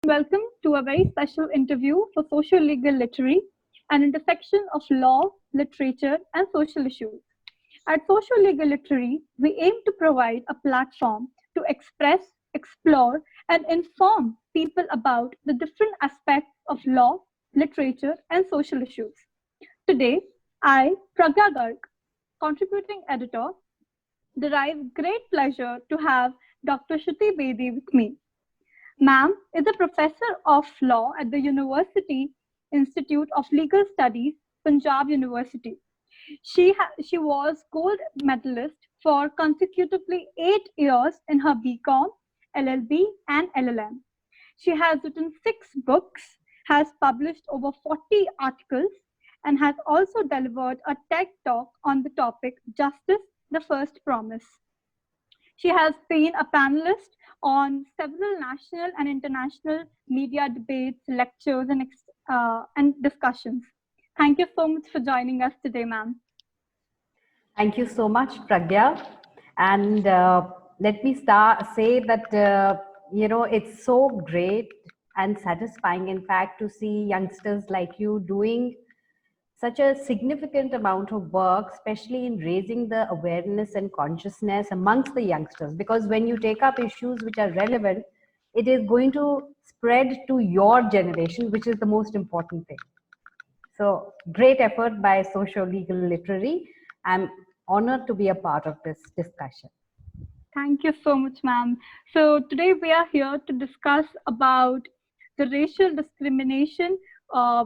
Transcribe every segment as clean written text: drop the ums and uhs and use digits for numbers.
Welcome to a very special interview for Social Legal Literary, an intersection of law, literature, and social issues. At Social Legal Literary, we aim to provide a platform to express, explore, and inform people about the different aspects of law, literature, and social issues. Today, I, Pragya Garg, contributing editor, derive great pleasure to have Dr. Shruti Bedi with me. Ma'am is a professor of law at the University Institute of Legal Studies, Punjab University. She was gold medalist for consecutively 8 years in her BCom, LLB, and LLM. She has written 6 books, has published over 40 articles, and has also delivered a TED talk on the topic Justice, the First Promise. She has been a panelist on several national and international media debates, lectures, and discussions. Thank you so much for joining us today, ma'am. Thank you so much, Pragya. And let me say that, it's so great and satisfying, in fact, to see youngsters like you doing such a significant amount of work, especially in raising the awareness and consciousness amongst the youngsters. Because when you take up issues which are relevant, it is going to spread to your generation, which is the most important thing. So great effort by Social Legal Literary. I'm honored to be a part of this discussion. Thank you so much, ma'am. So today we are here to discuss about the racial discrimination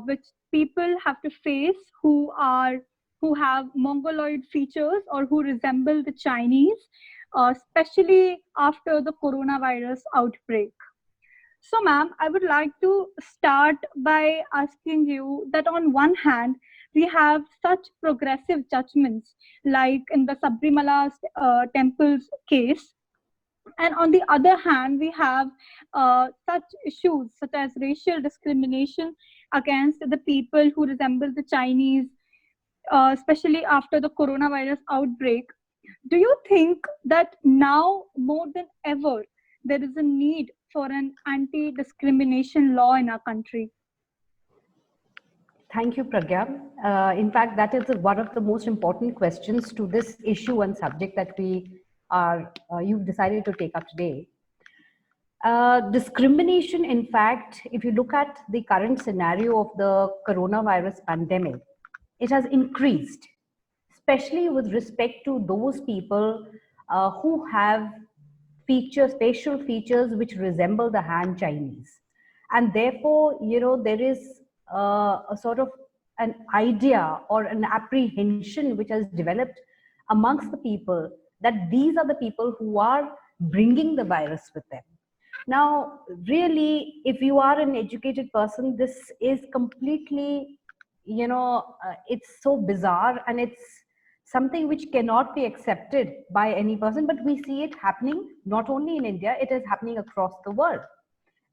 which people have to face who have mongoloid features or who resemble the Chinese, especially after the coronavirus outbreak. So, ma'am, I would like to start by asking you that on one hand, we have such progressive judgments, like in the Sabrimala temple's case. And on the other hand, we have such issues such as racial discrimination against the people who resemble the Chinese, especially after the coronavirus outbreak. Do you think that now more than ever, there is a need for an anti-discrimination law in our country? Thank you, Pragya. In fact, that is one of the most important questions to this issue and subject that you've decided to take up today. Discrimination, in fact, if you look at the current scenario of the coronavirus pandemic, it has increased, especially with respect to those people who have facial features which resemble the Han Chinese. And therefore, there is a sort of an idea or an apprehension which has developed amongst the people that these are the people who are bringing the virus with them. Now, really, if you are an educated person, this is completely, it's so bizarre, and it's something which cannot be accepted by any person. But we see it happening not only in India, it is happening across the world.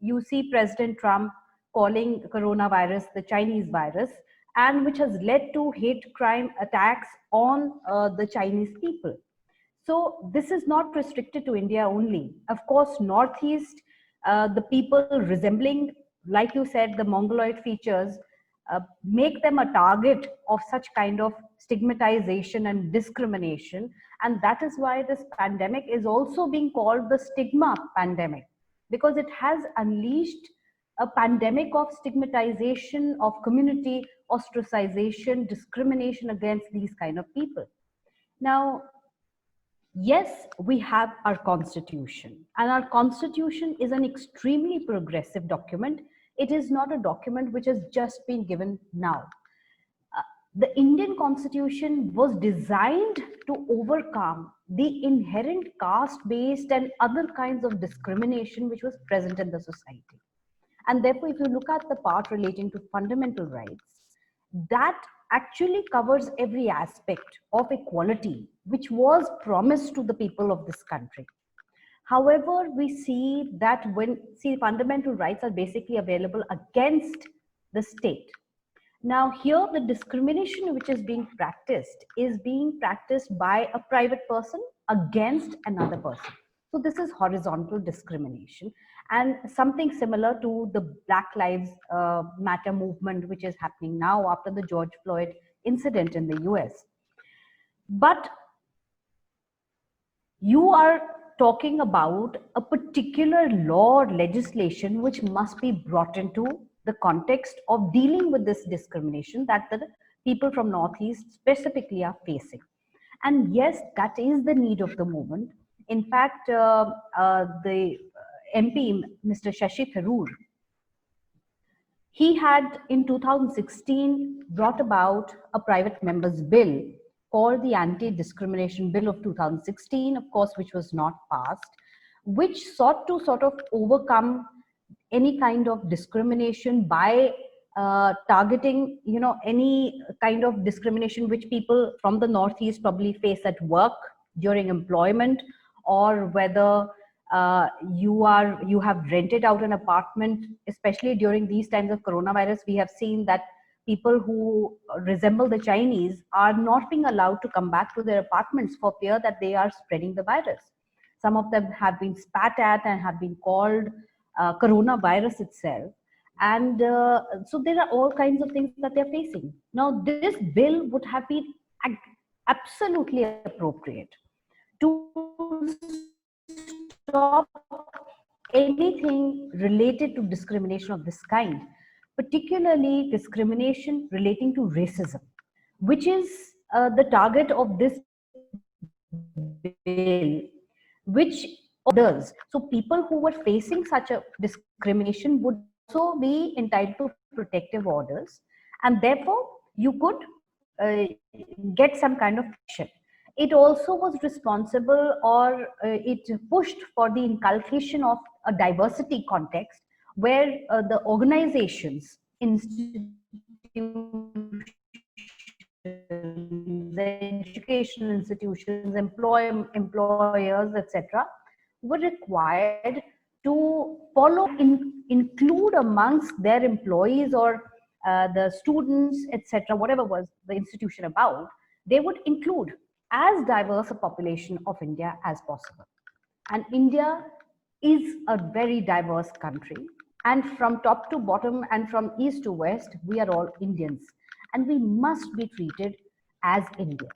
You see President Trump calling coronavirus the Chinese virus, and which has led to hate crime attacks on the Chinese people. So this is not restricted to India only. Of course, Northeast, the people resembling, like you said, the Mongoloid features, make them a target of such kind of stigmatization and discrimination. And that is why this pandemic is also being called the stigma pandemic, because it has unleashed a pandemic of stigmatization, of community ostracization, discrimination against these kind of people. Now, yes, we have our constitution, and our constitution is an extremely progressive document. It is not a document which has just been given now. The Indian constitution was designed to overcome the inherent caste-based and other kinds of discrimination which was present in the society. And therefore, if you look at the part relating to fundamental rights, that actually covers every aspect of equality which was promised to the people of this country. However, we see that fundamental rights are basically available against the state. Now here, the discrimination which is being practiced by a private person against another person. So this is horizontal discrimination, and something similar to the Black Lives Matter movement, which is happening now after the George Floyd incident in the US. But you are talking about a particular law or legislation which must be brought into the context of dealing with this discrimination that the people from Northeast specifically are facing. And yes, that is the need of the moment. In fact, the MP, Mr. Shashi Tharoor, he had in 2016 brought about a private member's bill called the Anti-Discrimination Bill of 2016, of course, which was not passed, which sought to sort of overcome any kind of discrimination by targeting, any kind of discrimination which people from the Northeast probably face at work, during employment, or whether you have rented out an apartment. Especially during these times of coronavirus, we have seen that people who resemble the Chinese are not being allowed to come back to their apartments for fear that they are spreading the virus. Some of them have been spat at and have been called coronavirus itself. And so there are all kinds of things that they're facing. Now, this bill would have been absolutely appropriate to stop anything related to discrimination of this kind, particularly discrimination relating to racism, which is the target of this bill, which others. So people who were facing such a discrimination would also be entitled to protective orders, and therefore you could get some kind of action. It also was responsible, or it pushed for the inculcation of a diversity context where the organizations, institutions, the educational institutions, employers, etc., were required to include amongst their employees or the students, etc., whatever was the institution about, they would include as diverse a population of India as possible. And India is a very diverse country. And from top to bottom and from east to west, we are all Indians. And we must be treated as Indians.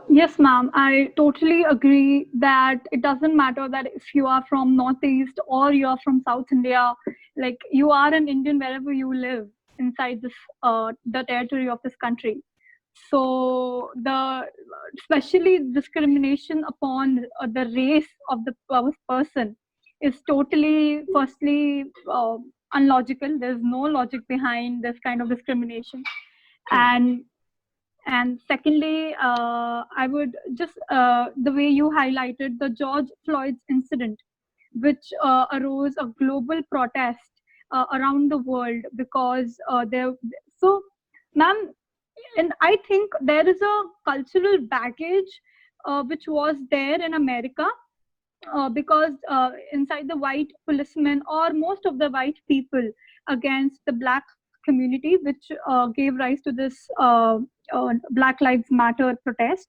Yes, ma'am. I totally agree that it doesn't matter that if you are from Northeast or you're from South India, like you are an Indian wherever you live inside this the territory of this country. So the especially discrimination upon the race of the person is totally, firstly, unlogical. There's no logic behind this kind of discrimination, and secondly, I would just the way you highlighted the George Floyd's incident, which arose a global protest around the world because there. So, ma'am, and I think there is a cultural baggage which was there in America because inside the white policemen or most of the white people against the black community, which gave rise to this Black Lives Matter protest.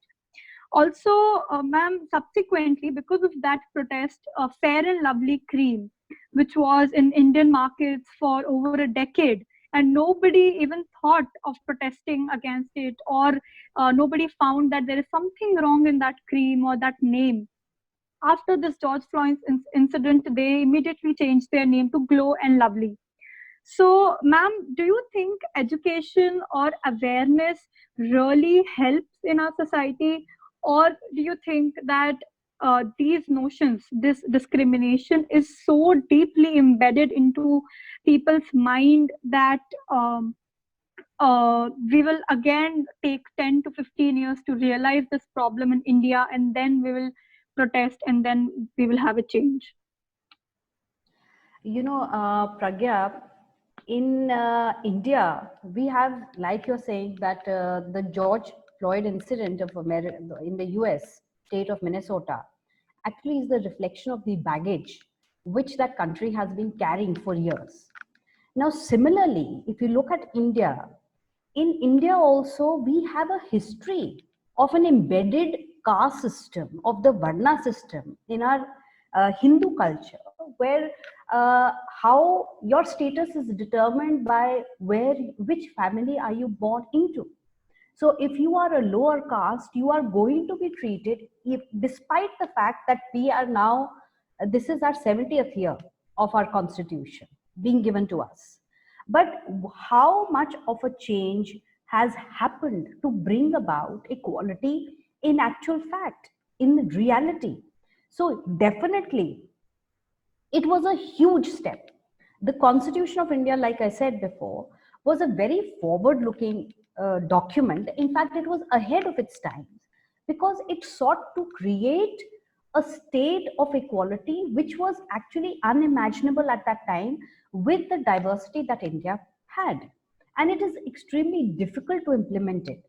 Also, ma'am, subsequently, because of that protest, Fair and Lovely cream, which was in Indian markets for over a decade, and nobody even thought of protesting against it, or nobody found that there is something wrong in that cream or that name. After this George Floyd incident, they immediately changed their name to Glow and Lovely. So, ma'am, do you think education or awareness really helps in our society? Or do you think that these notions, this discrimination is so deeply embedded into people's mind that we will again take 10 to 15 years to realize this problem in India, and then we will protest, and then we will have a change? Pragya, in India, we have, like you're saying, that the George Floyd incident of America in the US state of Minnesota actually is the reflection of the baggage which that country has been carrying for years. Now, similarly, if you look at India, in India also, we have a history of an embedded caste system, of the Varna system in our Hindu culture, where how your status is determined by which family are you born into. So if you are a lower caste, you are going to be treated, if, despite the fact that we are now, this is our 70th year of our constitution being given to us. But how much of a change has happened to bring about equality in actual fact, in reality? So definitely, it was a huge step. The Constitution of India, like I said before, was a very forward looking document. In fact, it was ahead of its times because it sought to create a state of equality which was actually unimaginable at that time with the diversity that India had. And it is extremely difficult to implement it.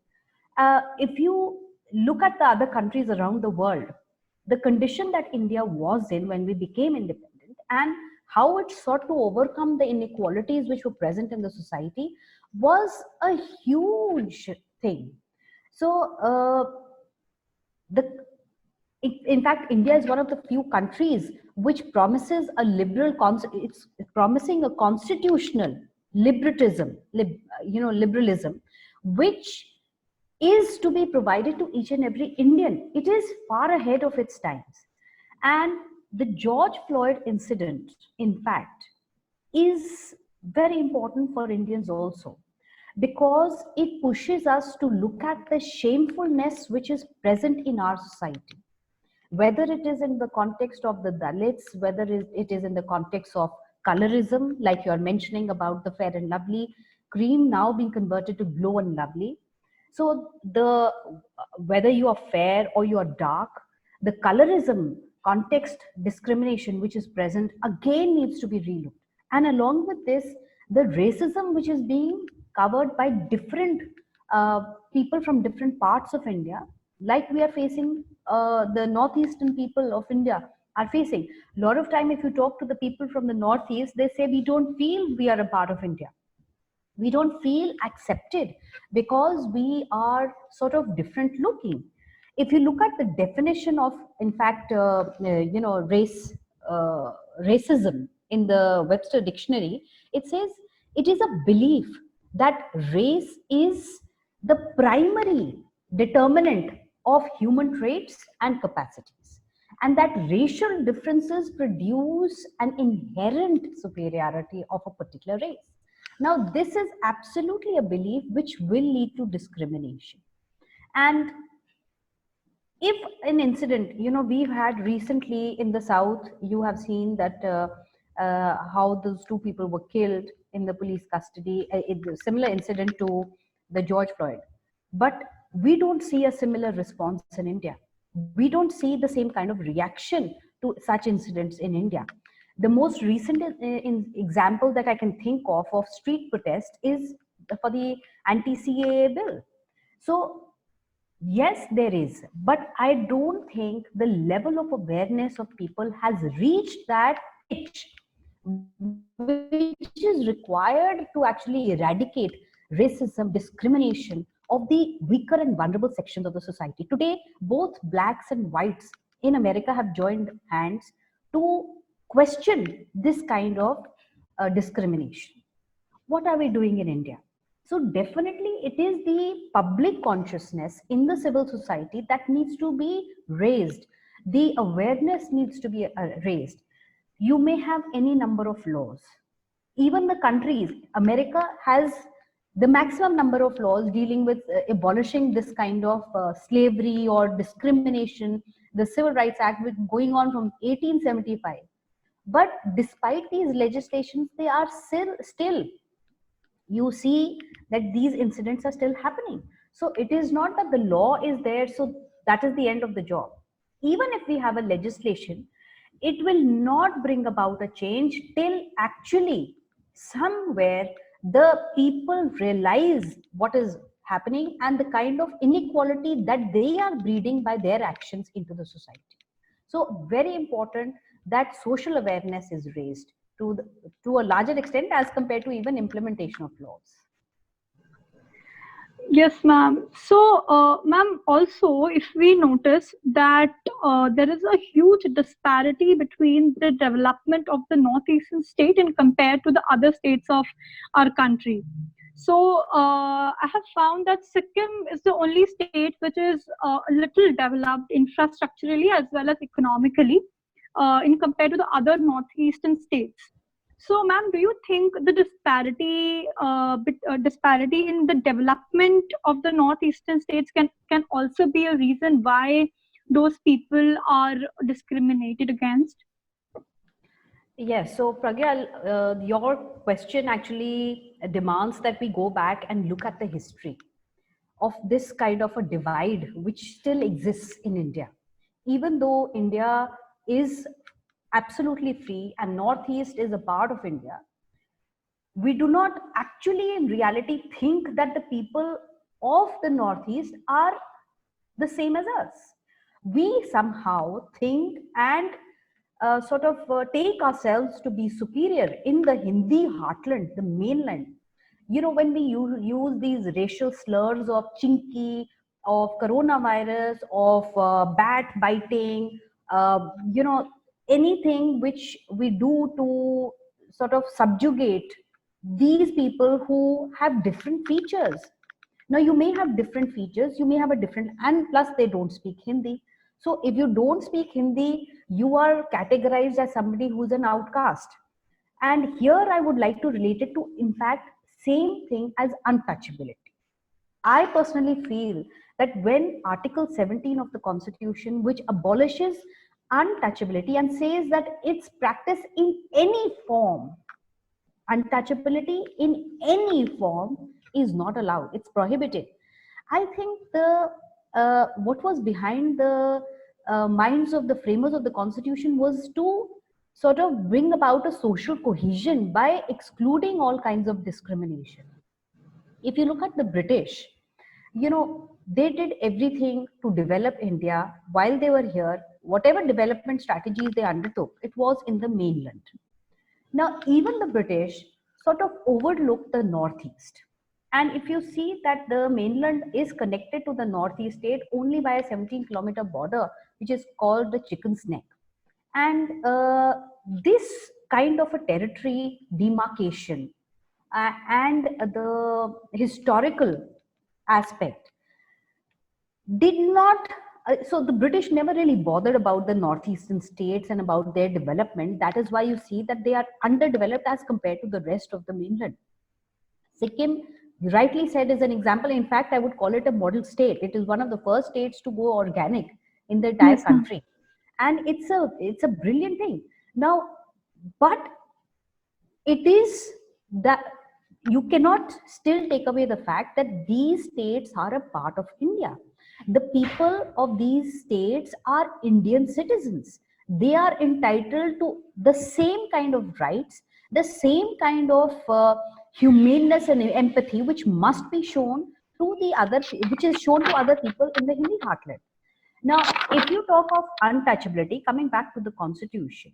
If you look at the other countries around the world, the condition that India was in when we became independent and how it sought to overcome the inequalities which were present in the society was a huge thing. So, in fact, India is one of the few countries which promises a it's promising a constitutional liberalism, which is to be provided to each and every Indian. It is far ahead of its times. And the George Floyd incident, in fact, is very important for Indians also, because it pushes us to look at the shamefulness which is present in our society, whether it is in the context of the Dalits, whether it is in the context of colorism, like you're mentioning about the Fair and Lovely cream now being converted to Glow and Lovely. So whether you are fair or you are dark, the colorism context discrimination which is present again needs to be relooked. And along with this, the racism which is being covered by different people from different parts of India, like we are facing, the northeastern people of India are facing. A lot of time, if you talk to the people from the northeast, they say we don't feel we are a part of India. We don't feel accepted because we are sort of different looking. If you look at the definition of, in fact, racism in the Webster dictionary, it says it is a belief that race is the primary determinant of human traits and capacities, and that racial differences produce an inherent superiority of a particular race. Now, this is absolutely a belief which will lead to discrimination. And if an incident, we've had recently in the South, you have seen that how those two people were killed in the police custody, a similar incident to the George Floyd. But we don't see a similar response in India. We don't see the same kind of reaction to such incidents in India. The most recent example that I can think of street protest is for the anti-CAA bill. So yes, there is, but I don't think the level of awareness of people has reached that pitch which is required to actually eradicate racism, discrimination of the weaker and vulnerable sections of the society. Today, both blacks and whites in America have joined hands to question this kind of discrimination. What are we doing in India? So definitely it is the public consciousness in the civil society that needs to be raised. The awareness needs to be raised. You may have any number of laws. Even the countries, America has the maximum number of laws dealing with abolishing this kind of slavery or discrimination. The Civil Rights Act going on from 1875. But despite these legislations, they are still, you see that these incidents are still happening. So it is not that the law is there, so that is the end of the job. Even if we have a legislation, it will not bring about a change till actually somewhere the people realize what is happening and the kind of inequality that they are breeding by their actions into the society. So very important that social awareness is raised to a larger extent as compared to even implementation of laws. Yes, ma'am. So, ma'am, also, if we notice that there is a huge disparity between the development of the northeastern state and compared to the other states of our country. So, I have found that Sikkim is the only state which is a little developed infrastructurally as well as economically in compared to the other northeastern states. So, ma'am, do you think the disparity in the development of the northeastern states can also be a reason why those people are discriminated against? Yes, so Pragya, your question actually demands that we go back and look at the history of this kind of a divide which still exists in India. Even though India is absolutely free and Northeast is a part of India, we do not actually in reality think that the people of the Northeast are the same as us. We somehow think and take ourselves to be superior in the Hindi heartland, the mainland. You know, when we use these racial slurs of chinky, of coronavirus, of bat biting, you know, anything which we do to sort of subjugate these people who have different features. Now, you may have different features, you may have a different, and plus they don't speak Hindi. So, if you don't speak Hindi, you are categorized as somebody who's an outcast. And here I would like to relate it to, in fact, same thing as untouchability. I personally feel that when Article 17 of the Constitution, which abolishes untouchability and says that it's practiced in any form, untouchability in any form is not allowed, it's prohibited. I think the what was behind the minds of the framers of the Constitution was to sort of bring about a social cohesion by excluding all kinds of discrimination. If you look at the British, you know, they did everything to develop India. While they were here, whatever development strategies they undertook, it was in the mainland. Now, even the British sort of overlooked the Northeast. And if you see that the mainland is connected to the Northeast state only by a 17-kilometer border, which is called the Chicken's Neck. And this kind of a territory demarcation and the historical aspect did not so the British never really bothered about the northeastern states and about their development. That is why you see that they are underdeveloped as compared to the rest of the mainland. Sikkim, you rightly said, is an example. In fact, I would call it a model state. It is one of the first states to go organic in the entire Yes, ma'am. country, and it's a brilliant thing. Now, but it is that you cannot still take away the fact that these states are a part of India. The people of these states are Indian citizens. They are entitled to the same kind of rights, the same kind of humaneness and empathy, which must be shown to the other, which is shown to other people in the Hindi heartland. Now, if you talk of untouchability, coming back to the Constitution,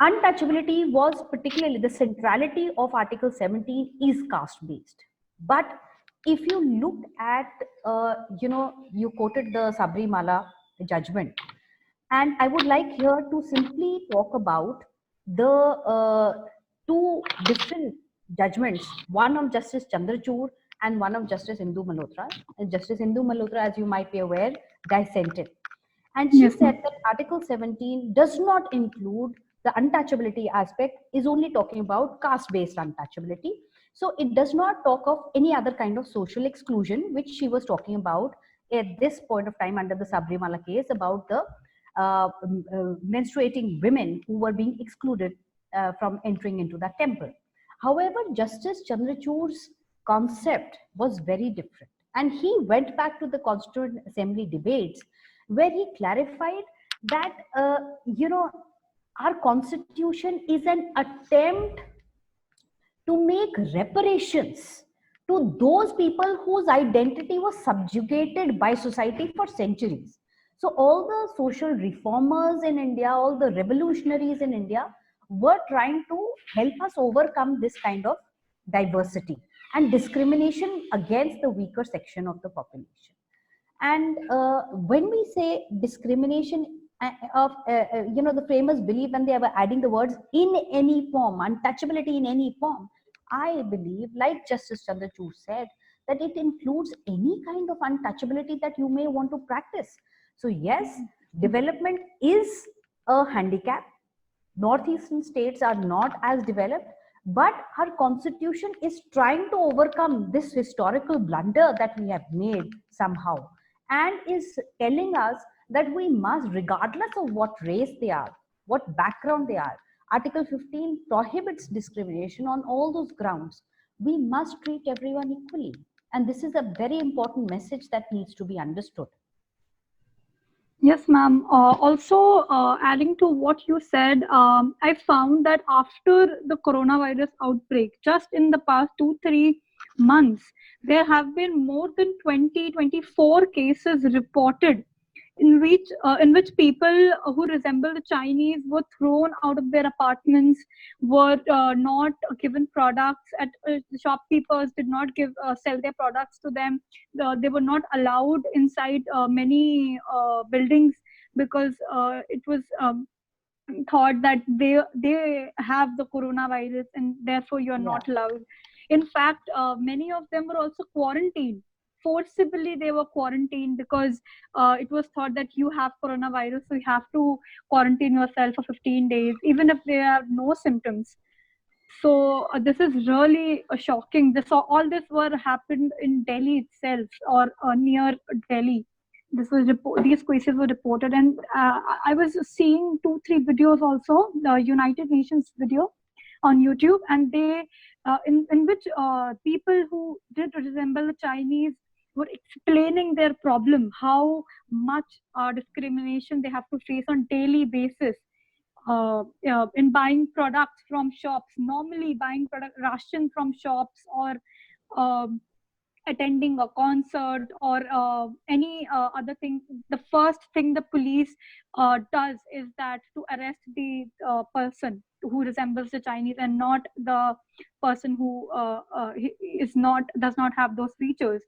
untouchability was particularly the centrality of Article 17 is caste based. But if you look at, you quoted the Sabrimala judgment, and I would like here to simply talk about the two different judgments, one of Justice Chandrachud and one of Justice Indu Malhotra. And Justice Indu Malhotra, as you might be aware, dissented. And she Yes, said ma'am. that Article 17 does not include the untouchability aspect, is only talking about caste-based untouchability. So it does not talk of any other kind of social exclusion, which she was talking about at this point of time under the Sabrimala case about the menstruating women who were being excluded from entering into that temple. However, Justice Chandrachud's concept was very different. And he went back to the Constituent Assembly debates where he clarified that, our constitution is an attempt to make reparations to those people whose identity was subjugated by society for centuries. So, all the social reformers in India, all the revolutionaries in India were trying to help us overcome this kind of diversity. and discrimination against the weaker section of the population. And when we say discrimination the framers believe when they were adding the words in any form, untouchability in any form, I believe, like Justice Chandrachud said, that it includes any kind of untouchability that you may want to practice. So yes, development is a handicap. Northeastern states are not as developed, but our constitution is trying to overcome this historical blunder that we have made somehow, and is telling us that we must, regardless of what race they are, what background they are, Article 15 prohibits discrimination on all those grounds. We must treat everyone equally. And this is a very important message that needs to be understood. Yes, ma'am. Also, adding to what you said, I found that after the coronavirus outbreak, just in the past 2-3 months, there have been more than 24 cases reported in which people who resemble the Chinese were thrown out of their apartments, were not given products at the shopkeepers did not give sell their products to them. They were not allowed inside many buildings because it was thought that they have the coronavirus and therefore you are Yeah. not allowed. In fact, many of them were also quarantined. Forcibly, they were quarantined because it was thought that you have coronavirus, so you have to quarantine yourself for 15 days, even if they have no symptoms. So this is really shocking. All this were happened in Delhi itself or near Delhi. These cases were reported, and I was seeing 2-3 videos also, the United Nations video on YouTube, and they in which people who did resemble the Chinese were explaining their problem, how much discrimination they have to face on daily basis in buying products from shops, normally buying ration from shops, or um, attending a concert, or any other thing. The first thing the police does is that to arrest the person who resembles the Chinese and not the person who is not does not have those features.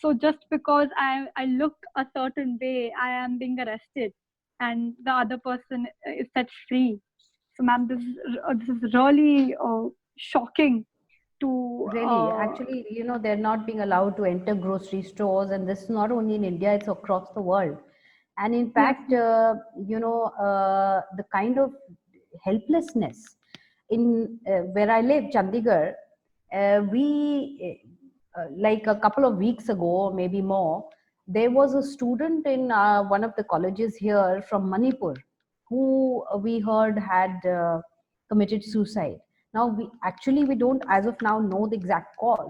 So just because I look a certain way, I am being arrested, and the other person is set free. So, ma'am, this is really shocking to Really, actually, they're not being allowed to enter grocery stores, and this is not only in India, it's across the world. And in yes, fact, the kind of helplessness in where I live, Chandigarh, we like a couple of weeks ago, maybe more, there was a student in one of the colleges here from Manipur who we heard had committed suicide. Now, we don't, as of now, know the exact cause.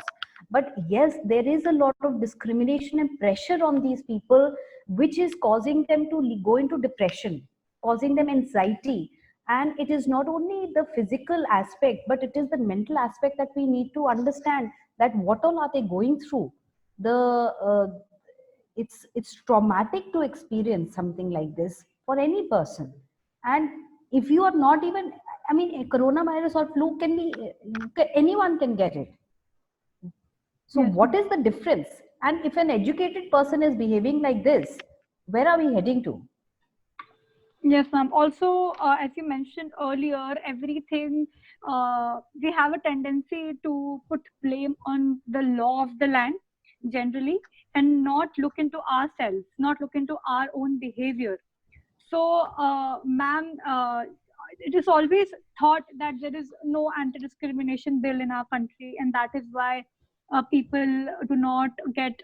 But yes, there is a lot of discrimination and pressure on these people, which is causing them to go into depression, causing them anxiety. And it is not only the physical aspect, but it is the mental aspect that we need to understand, that what all are they going through. The it's traumatic to experience something like this for any person. And if you are not even, I mean, a coronavirus or flu can be, anyone can get it. So yes, what is the difference? And if an educated person is behaving like this, where are we heading to? yes, ma'am. Also, as you mentioned earlier, everything we have a tendency to put blame on the law of the land generally, and not look into ourselves, not look into our own behavior. So, ma'am, it is always thought that there is no anti-discrimination bill in our country, and that is why people do not get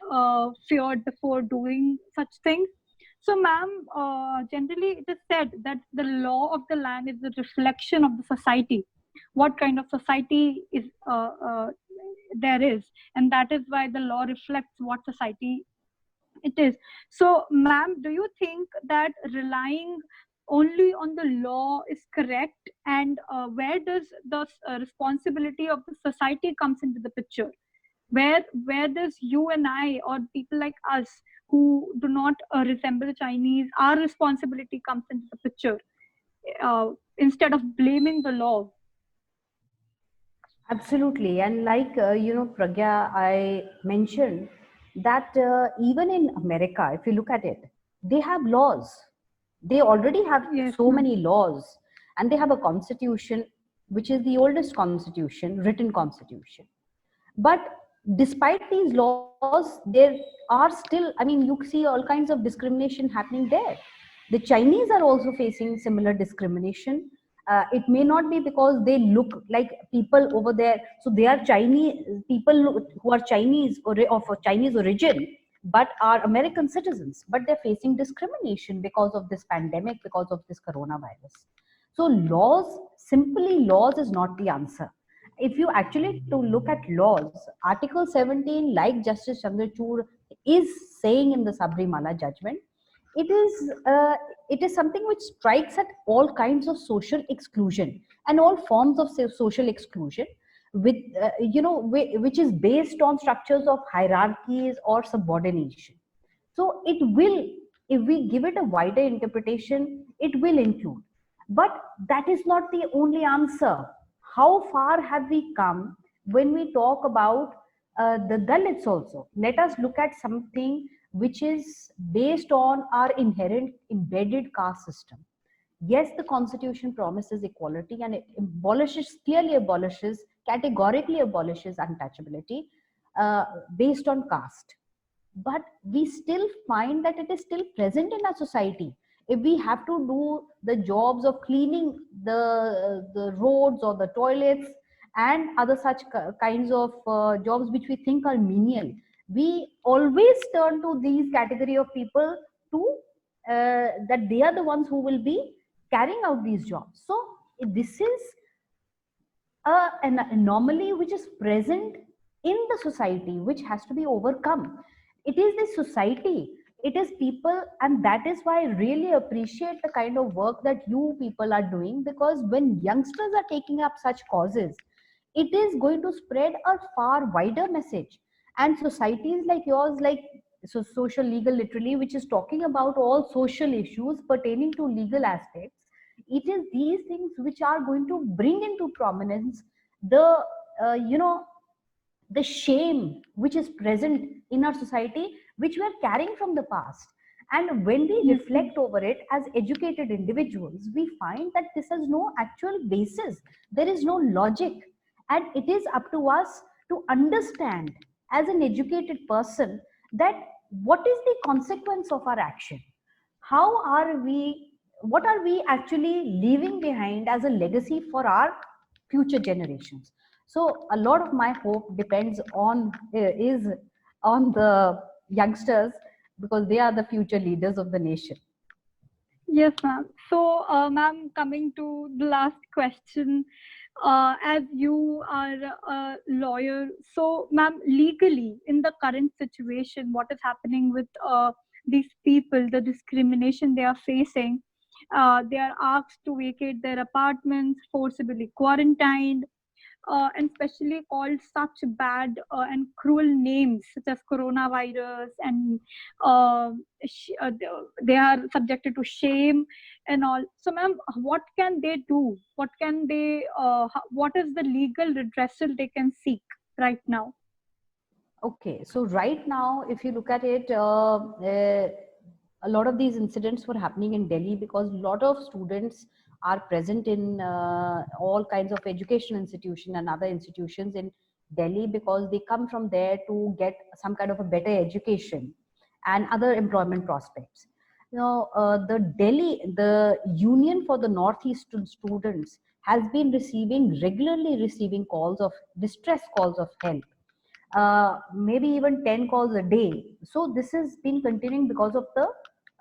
feared before doing such things. So, ma'am, generally it is said that the law of the land is the reflection of the society. What kind of society is there is, and that is why the law reflects what society it is. So, ma'am, do you think that relying only on the law is correct? And where does the responsibility of the society comes into the picture? Where does you and I, or people like us who do not resemble the Chinese, our responsibility comes into the picture instead of blaming the law? Absolutely. And like, Pragya, I mentioned that even in America, if you look at it, they have laws. They already have Yes, so ma'am. many laws, and they have a constitution, which is the oldest constitution, written constitution. But despite these laws, there are still, I mean, you see all kinds of discrimination happening there. The Chinese are also facing similar discrimination. It may not be because they look like people over there. So they are Chinese people who are Chinese or of a Chinese origin, but are American citizens. But they're facing discrimination because of this pandemic, because of this coronavirus. So laws, simply laws is not the answer. If you actually to look at laws, Article 17, like Justice Chandrachud is saying in the Sabrimala judgment, it is uh, it is something which strikes at all kinds of social exclusion and all forms of social exclusion, with which is based on structures of hierarchies or subordination. So it will, if we give it a wider interpretation, it will include. But that is not the only answer. How far have we come when we talk about the Dalits also? Let us look at something which is based on our inherent embedded caste system. Yes, the constitution promises equality and it abolishes, clearly abolishes, categorically abolishes untouchability based on caste, but we still find that it is still present in our society. If we have to do the jobs of cleaning the roads or the toilets and other such kinds of jobs which we think are menial, we always turn to these category of people to that they are the ones who will be carrying out these jobs. So this is an anomaly which is present in the society, which has to be overcome. It is the society, it is people, and that is why I really appreciate the kind of work that you people are doing, because when youngsters are taking up such causes, it is going to spread a far wider message. And societies like yours, like so social legal literally, which is talking about all social issues pertaining to legal aspects, it is these things which are going to bring into prominence the you know the shame which is present in our society, which we are carrying from the past. And when we Yes, ma'am. reflect over it as educated individuals, we find that this has no actual basis, there is no logic, and it is up to us to understand as an educated person that what is the consequence of our action, how are we, what are we actually leaving behind as a legacy for our future generations. So a lot of my hope depends on is on the youngsters, because they are the future leaders of the nation. Yes, ma'am. So, ma'am, coming to the last question, as you are a lawyer, so, ma'am, legally, in the current situation, what is happening with these people, the discrimination they are facing? They are asked to vacate their apartments, forcibly quarantined, and especially called such bad and cruel names such as coronavirus, and uh, they are subjected to shame and all. So, ma'am, what can they do? What can they? What is the legal redressal they can seek right now? Okay, so right now, if you look at it, a lot of these incidents were happening in Delhi because a lot of students are present in all kinds of education institutions and other institutions in Delhi, because they come from there to get some kind of a better education and other employment prospects. The Union for the Northeastern Students has been regularly receiving calls of distress calls of help, maybe even 10 calls a day. So this has been continuing because of the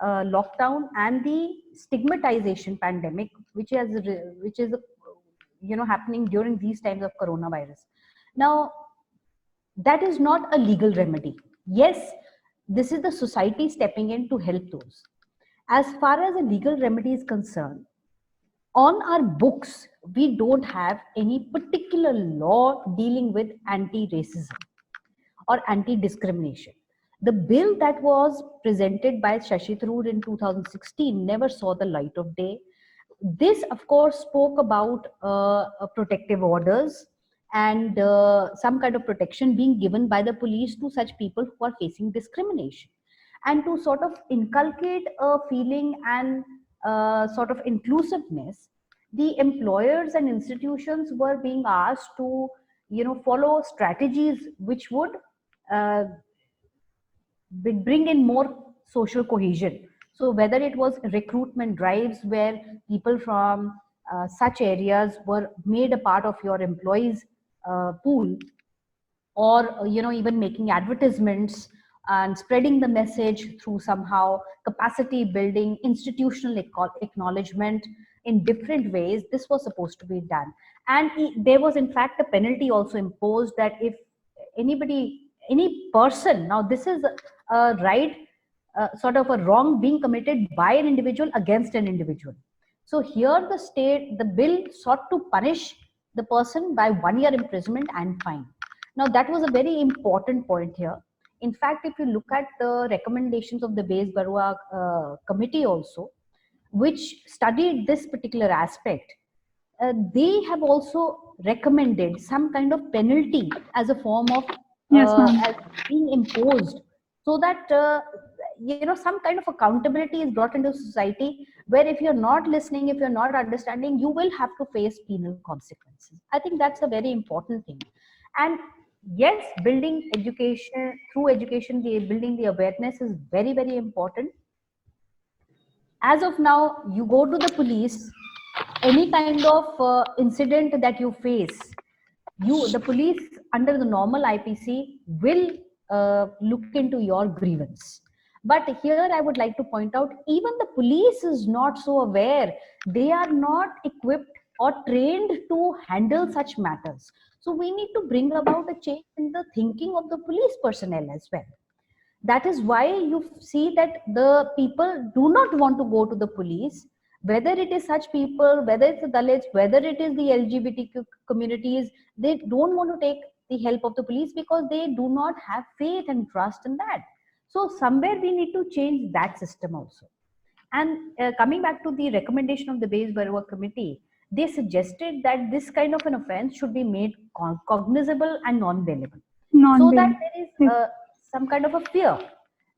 lockdown and the stigmatization pandemic, which is happening during these times of coronavirus. Now, that is not a legal remedy. Yes, this is the society stepping in to help those. As far as a legal remedy is concerned, on our books, we don't have any particular law dealing with anti-racism or anti-discrimination. The bill that was presented by Shashi Tharoor in 2016 never saw the light of day. This, of course, spoke about protective orders. and some kind of protection being given by the police to such people who are facing discrimination, and to sort of inculcate a feeling and sort of inclusiveness, the employers and institutions were being asked to follow strategies which would uh, bring in more social cohesion. So whether it was recruitment drives where people from such areas were made a part of your employees pool, or even making advertisements and spreading the message through somehow capacity building, institutional acknowledgement in different ways, this was supposed to be done. And there was in fact a penalty also imposed that if any person, now this is a right, sort of a wrong being committed by an individual against an individual. So here the bill sought to punish the person by 1 year imprisonment and fine. Now, that was a very important point here. In fact, if you look at the recommendations of the Base Barua committee also, which studied this particular aspect, they have also recommended some kind of penalty as a form of Yes, ma'am. as being imposed, so that some kind of accountability is brought into society, where if you're not listening, if you're not understanding, you will have to face penal consequences. I think that's a very important thing. And yes, building education, through education, building the awareness is very, very important. As of now, you go to the police, any kind of incident that you face, the police under the normal IPC will look into your grievance. But here I would like to point out, even the police is not so aware. They are not equipped or trained to handle such matters. So we need to bring about a change in the thinking of the police personnel as well. That is why you see that the people do not want to go to the police, whether it is such people, whether it's the Dalits, whether it is the LGBTQ communities. They don't want to take the help of the police because they do not have faith and trust in that. So somewhere we need to change that system also. And coming back to the recommendation of the Base Barua committee, they suggested that this kind of an offense should be made cognizable and non-bailable, so that Non-bail. there is Yes. some kind of a fear,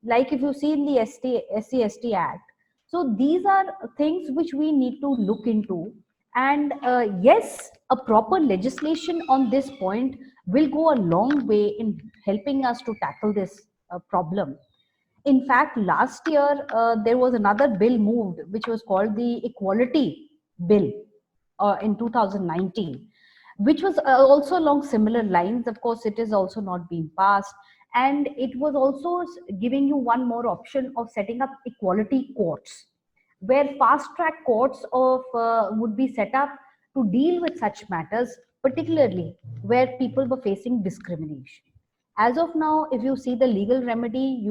like if you see in the SC Act. So these are things which we need to look into. And yes, a proper legislation on this point will go a long way in helping us to tackle this problem. In fact, last year there was another bill moved, which was called the Equality Bill in 2019, which was also along similar lines. Of course, it is also not being passed. And it was also giving you one more option of setting up equality courts, where fast track courts would be set up to deal with such matters, particularly where people were facing discrimination. As of now, if you see the legal remedy,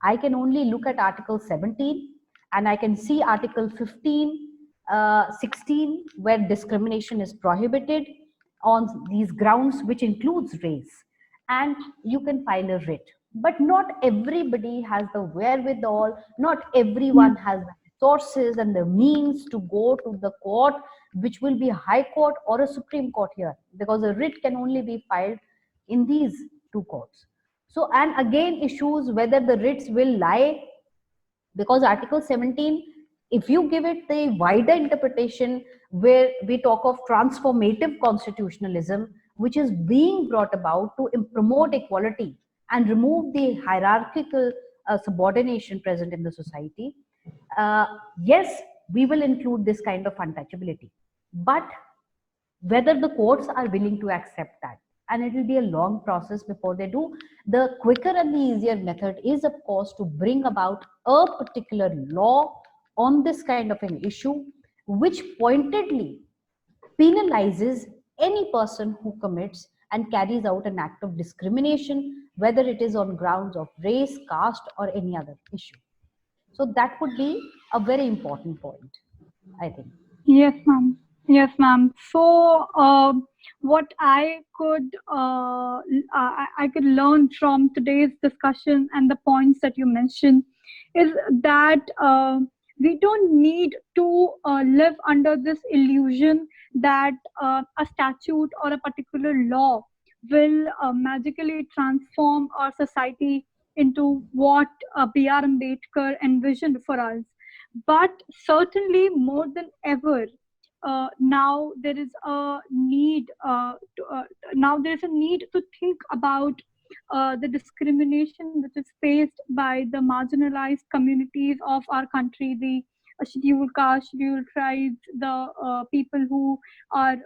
I can only look at Article 17, and I can see Article 15, 16, where discrimination is prohibited on these grounds, which includes race, and you can file a writ. But not everybody has the wherewithal, not Yes. everyone has the resources and the means to go to the court, which will be a high court or a Supreme Court here, because a writ can only be filed in these two courts. So, and again, issues whether the writs will lie, because Article 17, if you give it the wider interpretation, where we talk of transformative constitutionalism, which is being brought about to promote equality and remove the hierarchical subordination present in the society, uh, yes, we will include this kind of untouchability. But whether the courts are willing to accept that, and it will be a long process before they do. The quicker and the easier method is, of course, to bring about a particular law on this kind of an issue, which pointedly penalizes any person who commits and carries out an act of discrimination, whether it is on grounds of race, caste, or any other issue. So that would be a very important point, I think. Yes, ma'am. Yes, ma'am. So, what I could learn from today's discussion and the points that you mentioned is that we don't need to live under this illusion that a statute or a particular law will magically transform our society into what B.R. Ambedkar envisioned for us. But certainly, more than ever, now there is a need. Now there is a need to think about the discrimination which is faced by the marginalized communities of our country, the scheduled caste, scheduled tribes, the people who are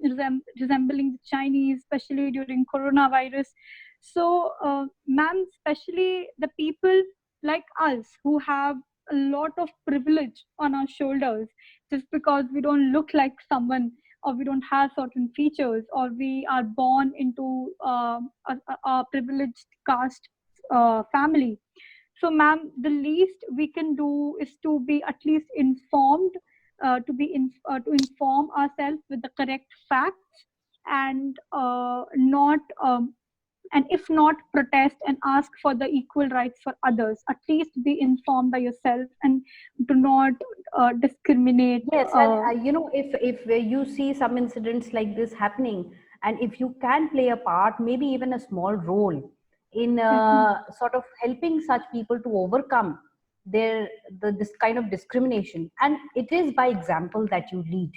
resembling the Chinese, especially during coronavirus. So, ma'am, especially the people like us who have a lot of privilege on our shoulders just because we don't look like someone, or we don't have certain features, or we are born into a privileged caste family. So, ma'am, the least we can do is to be at least informed, to inform ourselves with the correct facts, and not and if not, protest and ask for the equal rights for others. At least be informed by yourself and do not discriminate. Yes, and if you see some incidents like this happening, and if you can play a part, maybe even a small role in Yes, ma'am. sort of helping such people to overcome this kind of discrimination, and it is by example that you lead.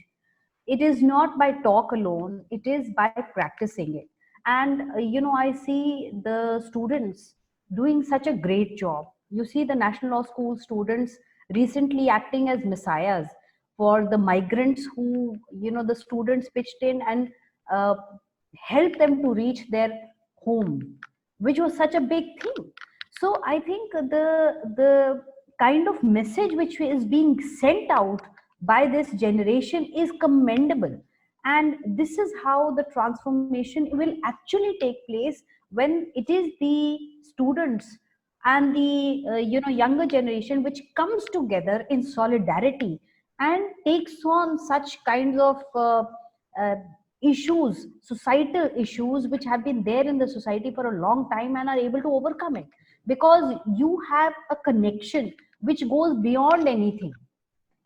It is not by talk alone, it is by practicing it. And I see the students doing such a great job. You see the National Law School students recently acting as messiahs for the migrants who, the students pitched in and uh, helped them to reach their home, which was such a big thing. So I think the kind of message which is being sent out by this generation is commendable. And this is how the transformation will actually take place, when it is the students and the younger generation which comes together in solidarity and takes on such kinds of uh, issues, societal issues which have been there in the society for a long time, and are able to overcome it, because you have a connection which goes beyond anything.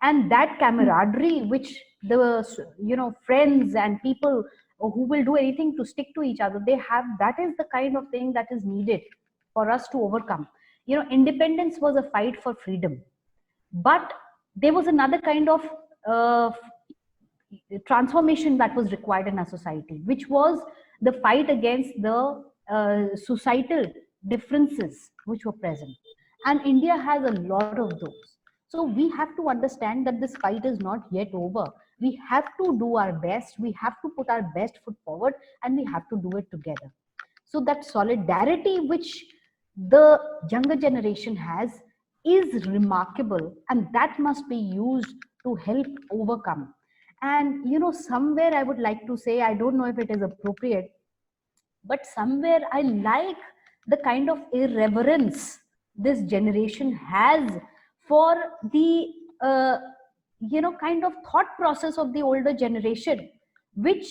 And that camaraderie which the friends and people who will do anything to stick to each other, they have, that is the kind of thing that is needed for us to overcome. Independence was a fight for freedom, but there was another kind of uh, transformation that was required in our society, which was the fight against the societal differences which were present. And India has a lot of those. So we have to understand that this fight is not yet over. We have to do our best, we have to put our best foot forward, and we have to do it together. So that solidarity which the younger generation has is remarkable, and that must be used to help overcome. And somewhere I would like to say, I don't know if it is appropriate, but somewhere I like the kind of irreverence this generation has for the kind of thought process of the older generation, which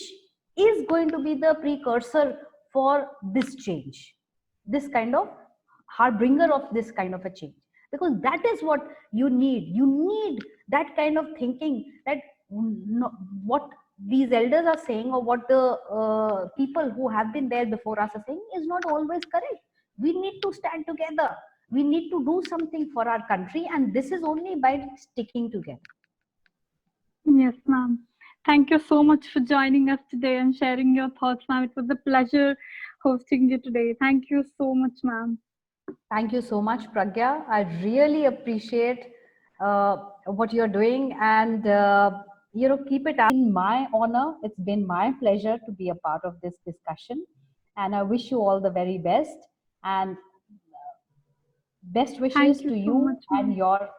is going to be the precursor for this change, this kind of harbinger of this kind of a change. Because that is what you need that kind of thinking, that what these elders are saying, or what the people who have been there before us are saying, is not always correct. We need to stand together, we need to do something for our country, and this is only by sticking together. Yes, ma'am. Thank you so much for joining us today and sharing your thoughts, ma'am. It was a pleasure hosting you today. Thank you so much, ma'am. Thank you so much, Pragya. I really appreciate what you're doing, and keep it up. In my honor, it's been my pleasure to be a part of this discussion, and I wish you all the very best, and best wishes to so you much, and your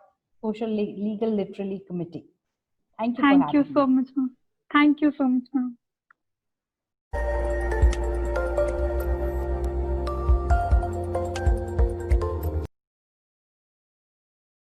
social legal literary committee. Thank you for Thank you having me. so much, ma'am. Thank you so much, ma'am.